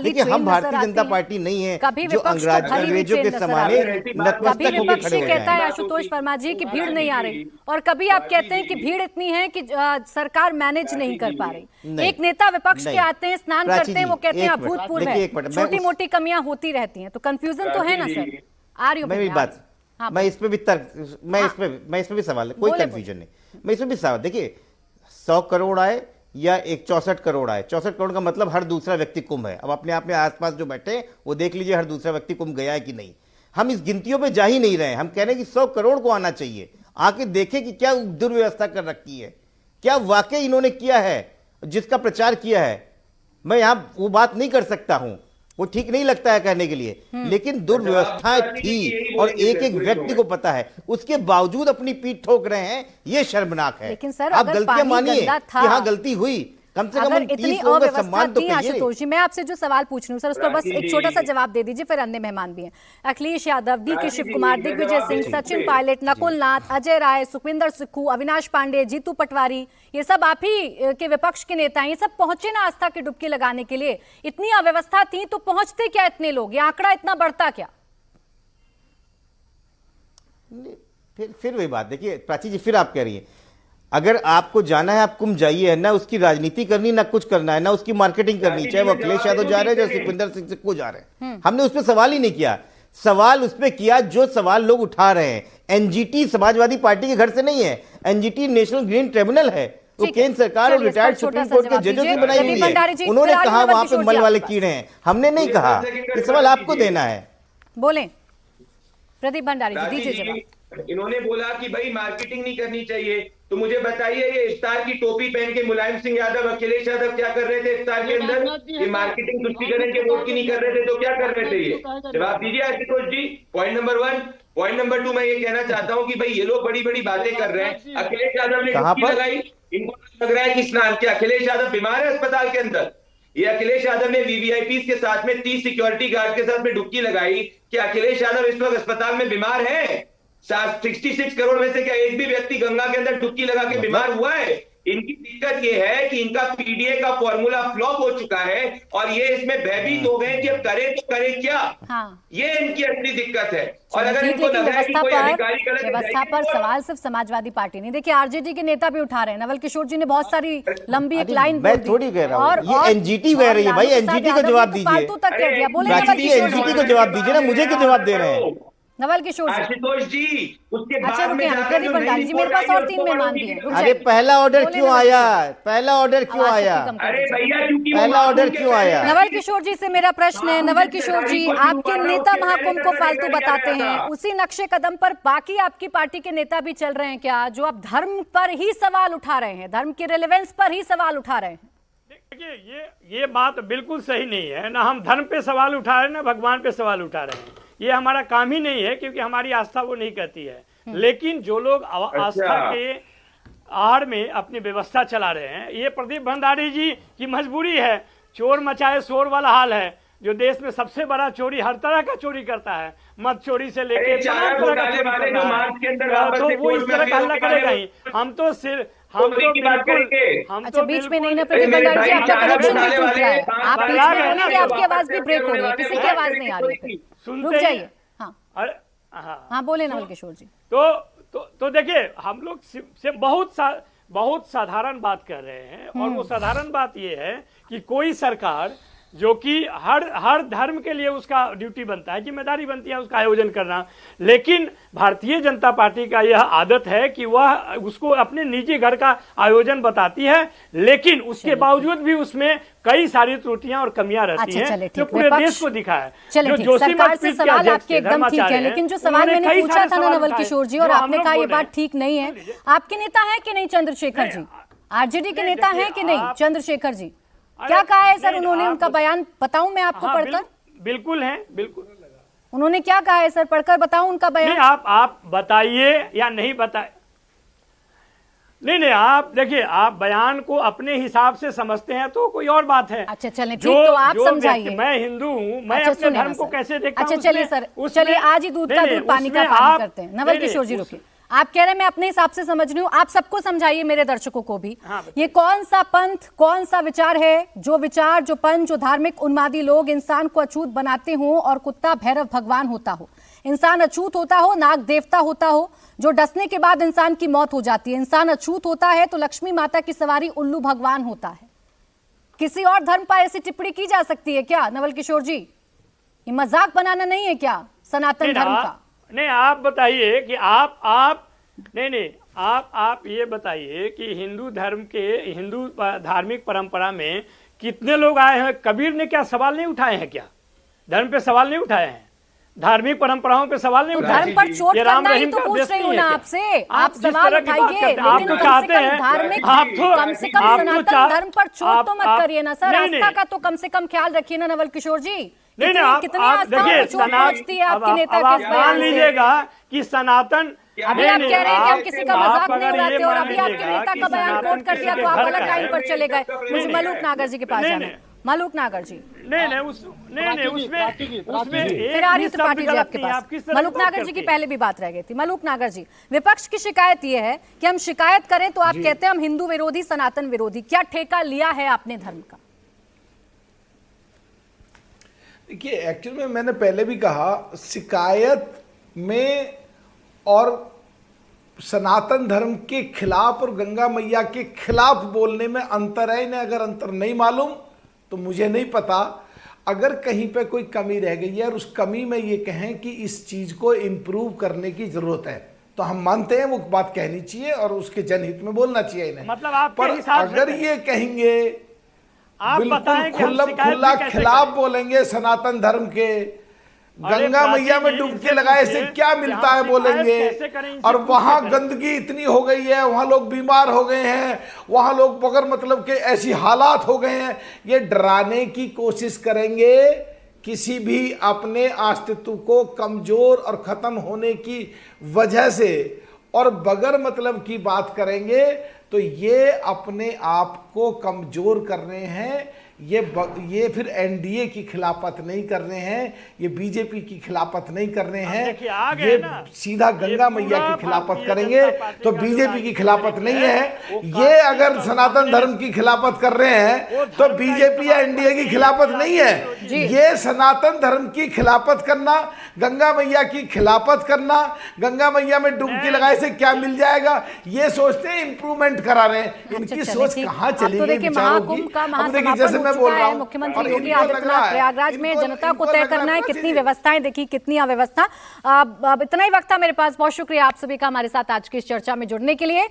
देखिए हम भारतीय जनता पार्टी नहीं है जो अंग्रेजों के समाने नतमस्तक होकर खड़े हो कहता है आशुतोष वर्मा जी की भीड़ नहीं आ रही, और कभी आप कहते हैं कि भीड़ इतनी है कि सरकार मैनेज नहीं कर पा रही। एक नेता विपक्ष के आते हैं, स्नान करते हैं, वो कहते हैं अभूतपूर्व है, छोटी मोटी कमियां होती रहती हैं, तो कंफ्यूजन तो है ना सर? आ रही मेरी बात, मैं इस पे भी तर्क, मैं इसमें भी सवाल है, कोई कंफ्यूजन नहीं, मैं इसमें भी सवाल। देखिए 100 करोड़ आए या 64 करोड़ आए, 64 करोड़ का मतलब हर दूसरा व्यक्ति कुंभ है। अब अपने आप में आसपास जो बैठे वो देख लीजिए हर दूसरा व्यक्ति कुंभ गया है कि नहीं। हम इस गिनतियों पे जा ही नहीं रहे हैं। हम कह रहे हैं कि 100 करोड़ को आना चाहिए, आके देखें कि क्या दुर्व्यवस्था कर रखी है, क्या वाकई इन्होंने किया है जिसका प्रचार किया है। मैं यहां वो बात नहीं कर सकता हूं, वो ठीक नहीं लगता है कहने के लिए, लेकिन दुर्व्यवस्थाएं थी और एक एक व्यक्ति को पता है, उसके बावजूद अपनी पीठ ठोक रहे हैं, ये शर्मनाक है। लेकिन सर, आप अगर गलतियां पानी मानिए गंदा कि था, हाँ गलती हुई, कम से कम अगर उन इतनी 30 लोगों का अव्यवस्था सम्मान तो थी, करिए। आशुतोष जी, मैं आपसे जो सवाल पूछ रही हूँ सर, उस पर बस एक छोटा सा जवाब दे दीजिए, फिर अन्य मेहमान भी हैं। अखिलेश यादव, डीके शिव कुमार, दिग्विजय सिंह, सचिन पायलट, नकुल नाथ, अजय राय, सुखविंदर सिक्खू, अविनाश पांडे, जीतू पटवारी, ये सब आप ही के विपक्ष के नेता हैं, ये सब पहुंचे ना आस्था की डुबकी लगाने के लिए। इतनी अव्यवस्था थी तो पहुंचते क्या इतने लोग, ये आंकड़ा इतना बढ़ता क्या? फिर वही बात, देखिए प्राची जी, फिर आप कह रही हैं अगर आपको जाना है आप कुंभ जाइए, ना उसकी राजनीति करनी ना कुछ करना है, ना उसकी मार्केटिंग करनी, चाहे वो अखिलेश यादव जा रहे हैं चाहे सुखविंदर सिंह सिक्कू जा रहे हैं। हमने उस पर सवाल ही नहीं किया, सवाल उस पर किया जो सवाल लोग उठा रहे हैं। एनजीटी समाजवादी पार्टी के घर से नहीं है, एनजीटी नेशनल ग्रीन ट्रिब्यूनल है, वो केंद्र सरकार और रिटायर्ड सुप्रीम कोर्ट के जजों की बनाई हुई है। उन्होंने कहा वहां पे मल वाले कीड़े हैं, हमने नहीं कहा। ये सवाल आपको देना है। बोले प्रदीप भंडारी जी, दीजिए जवाब। इन्होंने बोला कि भाई मार्केटिंग नहीं करनी चाहिए, तो मुझे बताइए ये इफ्तार की टोपी पहन के मुलायम सिंह यादव, अखिलेश यादव क्या कर रहे थे इफ्तार के अंदर? ये मार्केटिंग तुष्टिकरण के वोट की नहीं कर रहे थे तो क्या कर रहे थे? ये जवाब दीजिए Ashutosh ji. Point number 1। Point number 2, मैं ये कहना चाहता हूं कि भाई ये लोग बड़ी बड़ी बातें कर रहे हैं। अखिलेश यादव ने डुबकी लगाई, इनको लग रहा है कि स्नान किया। अखिलेश यादव बीमार है अस्पताल के अंदर। ये अखिलेश यादव ने वीवीआईपी के साथ में 30 सिक्योरिटी गार्ड के साथ में डुबकी लगाई कि अखिलेश यादव इस वक्त अस्पताल में बीमार है। 66 करोड़ में से क्या एक भी व्यक्ति गंगा के अंदर डुबकी लगा के बीमार हुआ है? इनकी दिक्कत ये है कि इनका पीडीए का फॉर्मूला फ्लॉप हो चुका है और ये इसमें भयभीत हो गए कि अब करें तो करें क्या। ये इनकी असली दिक्कत है। और अगर इनको लग रहा है कि कोई अधिकारी गलत व्यवस्था पर सवाल सिर्फ समाजवादी पार्टी नहीं, देखिए आरजेडी के नेता भी उठा रहे हैं। नवल किशोर जी ने बहुत सारी लंबी एक लाइन मैं थोड़ी कह रहा हूँ, ये एनजीटी कह रही है भाई, एनजीटी को जवाब दीजिए। एनजीटी को जवाब दीजिए ना, मुझे क्यों जवाब दे रहे हैं? नवल किशोर जी, आशुतोष जी, उसके अच्छा बाद में प्रदीप भंडारी जी, मेरे पास और 3 मेहमान भी हैं। अरे पहला ऑर्डर क्यों आया? पहला ऑर्डर क्यों आया? अरे भैया, क्योंकि पहला ऑर्डर क्यों आया? नवल किशोर जी से मेरा प्रश्न है। नवल किशोर जी, आपके नेता महाकुंभ को फालतू बताते हैं, उसी नक्शे कदम पर बाकी आपकी पार्टी के नेता भी चल रहे हैं क्या, जो अब धर्म पर ही सवाल उठा रहे हैं, धर्म की रिलेवेंस पर ही सवाल उठा रहे हैं? देखिए, ये बात बिल्कुल सही नहीं है। ना हम धर्म पे सवाल उठा रहे हैं, ना भगवान पे सवाल उठा रहे हैं। ये हमारा काम ही नहीं है, क्योंकि हमारी आस्था वो नहीं कहती है। लेकिन जो लोग आस्था के आड़ में अपनी व्यवस्था चला रहे हैं, ये प्रदीप भंडारी जी की मजबूरी है। चोर मचाए शोर वाला हाल है, जो देश में सबसे बड़ा चोरी हर तरह का चोरी करता है, मत चोरी से लेके तमाम तरह का चोरी करता है, तो वो इस तरह का हल्ला करेगा ही। हम तो सिर्फ अच्छा, बीच में नहीं ना प्रदीप भंडारी जी, आपका कनेक्शन भी टूट रहा है। आप बीच में बोलेंगे, आपकी आवाज भी ब्रेक हो रही है, किसी की आवाज नहीं आ रही है, रुक जाइए। हाँ, बोले नवल किशोर जी। तो देखिए, हम लोग से बहुत साधारण बात कर रहे हैं, और वो साधारण बात ये है कि कोई सरकार जो कि हर धर्म के लिए उसका ड्यूटी बनता है, जिम्मेदारी बनती है उसका आयोजन करना, लेकिन भारतीय जनता पार्टी का यह आदत है कि वह उसको अपने निजी घर का आयोजन बताती है, लेकिन उसके बावजूद भी उसमें कई सारी त्रुटियां और कमियां रहती हैं, जो पूरे देश को दिखा है। सरकार से सवाल आपके एकदम ठीक है, लेकिन जो सवाल मैंने पूछा था ना नवल किशोर जी, और आपने कहा ये बात ठीक नहीं है, आपके नेता है कि नहीं चंद्रशेखर जी? आरजेडी के नेता है कि नहीं चंद्रशेखर जी? क्या कहा है सर उन्होंने? उनका बयान बताऊं मैं आपको पढ़कर? बिल्कुल है, बिल्कुल। उन्होंने क्या कहा है सर, पढ़कर बताऊं उनका बयान? आप बताइए या नहीं बताए। नहीं, आप देखिए, आप बयान को अपने हिसाब से समझते हैं तो कोई और बात है। अच्छा, चलिए ठीक, तो आप समझाइए। मैं हिंदू हूँ, मैं अपने धर्म को कैसे देखता हूँ? अच्छा चलिए सर, चलिए आज ही दूध का दूध पानी का पानी करते हैं। नवल किशोर जी रुकिए, आप कह रहे हैं मैं अपने हिसाब से समझ रही हूँ, आप सबको समझाइए, मेरे दर्शकों को भी। ये कौन सा पंथ, कौन सा विचार है, जो विचार, जो पंथ, जो धार्मिक उन्मादी लोग इंसान को अछूत बनाते हो और कुत्ता भैरव भगवान होता हो, इंसान अछूत होता हो, नाग देवता होता हो, जो डसने के बाद इंसान की मौत हो जाती है, इंसान अछूत होता है तो लक्ष्मी माता की सवारी उल्लू भगवान होता है। किसी और धर्म पर ऐसी टिप्पणी की जा सकती है क्या नवल किशोर जी? ये मजाक बनाना नहीं है क्या सनातन धर्म का? नहीं, आप बताइए कि आप ये बताइए कि हिंदू धर्म के, हिंदू धार्मिक परंपरा में कितने लोग आए हैं? कबीर ने क्या सवाल नहीं उठाए हैं क्या? धर्म पे सवाल नहीं उठाए हैं? धार्मिक परंपराओं पे सवाल नहीं तो उठाया। धर्म पर चोट ये राम करना ही रहीम तो का पूछ उद्देश्य रही हूँ नहीं ना है आपसे। क्या? आप जिस सवाल तरह की बात उठाइए, करते हैं, आप लेकिन तो कम से चाहते कम हैं धार्मिक, आप कम से कम सनातन धर्म पर चोट तो मत करिए ना सर। आस्था का तो कम से कम ख्याल रखिए ना नवल किशोर जी। कितनी आस्था को चोट पहुंचती है आपके नेता के इस मान बयान से। लीजिएगा कि सनातन, अभी आप कह रहे हैं कि हम किसी का मजाक नहीं उड़ाते और अभी आपके नेता का बयान कोट कर दिया तो आप अलग लाइन पर चले गए। मुझे मलूक नागर जी के पास जाना है। मलूक नागर जी, नहीं उसमें फिर आ रही त्रिपाठी जी आपके पास। मलूक नागर जी की पहले भी बात रह गई थी। मलूक नागर जी, विपक्ष की शिकायत ये है कि हम शिकायत करें तो आप कहते हैं हम हिंदू विरोधी, सनातन विरोधी। क्या ठेका लिया है आपने धर्म का? देखिए, एक्चुअल में मैंने पहले भी कहा, शिकायत में और सनातन धर्म के खिलाफ और गंगा मैया के खिलाफ बोलने में अंतर है। इन्हें अगर अंतर नहीं मालूम तो मुझे नहीं पता। अगर कहीं पे कोई कमी रह गई है और उस कमी में ये कहें कि इस चीज को इम्प्रूव करने की जरूरत है, तो हम मानते हैं वो बात कहनी चाहिए और उसके जनहित में बोलना चाहिए इन्हें। मतलब आपके पर हिसाब से अगर ये कहेंगे, आप बिल्कुल बताएं कि हम खुल्लम शिकायत खुल्ला भी कैसे खिलाफ करें? बोलेंगे सनातन धर्म के, अरे गंगा प्राची मैया में जी, डुबकी इनसे लगाए से पूछिए क्या कि मिलता हम है शिकायत बोलेंगे। कैसे करें, इनसे और पूछ वहां सकते हैं। गंदगी इतनी हो गई है, वहां लोग बीमार हो गए हैं, वहां लोग बगैर मतलब के ऐसी हालात हो गए हैं। ये डराने की कोशिश करेंगे, किसी भी अपने अस्तित्व को कमजोर और खत्म होने की वजह से, और बगैर मतलब की बात करेंगे तो ये अपने आप को कमजोर कर रहे हैं। ये फिर एनडीए की खिलाफत नहीं कर रहे हैं, ये बीजेपी की खिलाफत नहीं कर रहे देखिए, आ हैं, गए ये ना। सीधा गंगा ये मैया पूरा की खिलाफत भारतीय करेंगे। जनता पार्टी तो का बीजेपी की जो खिलाफत राजनीतिक नहीं है, है। वो ये काफी अगर तो सनातन हमने धर्म की खिलाफत कर रहे हैं वो तो धर्म का बीजेपी या इस्तेमाल एनडीए की करके खिलाफत नहीं है। जी। ये सनातन धर्म की खिलाफत करना, गंगा मैया की खिलाफत करना, गंगा मैया में डुबकी लगाए से क्या मिल जाएगा, ये सोचते हैं इंप्रूवमेंट करा रहे हैं। इनकी सोच ठीक। कहाँ अब चली तो गई देखिए विचारों की। महाकुंभ का अब देखिए, महासमापन जैसे हो मैं चुका बोल रहा है। हूं, मुख्यमंत्री और योगी इनको लग रहा आदित्यनाथ है, प्रयागराज में इनको- जनता को इनको तय लग रहा करना है है कितनी जी। व्यवस्थाएं, देखिए कितनी अव्यवस्था। अब इतना ही वक्त था मेरे पास। बहुत शुक्रिया आप सभी का हमारे साथ आज की इस चर्चा में जुड़ने के लिए।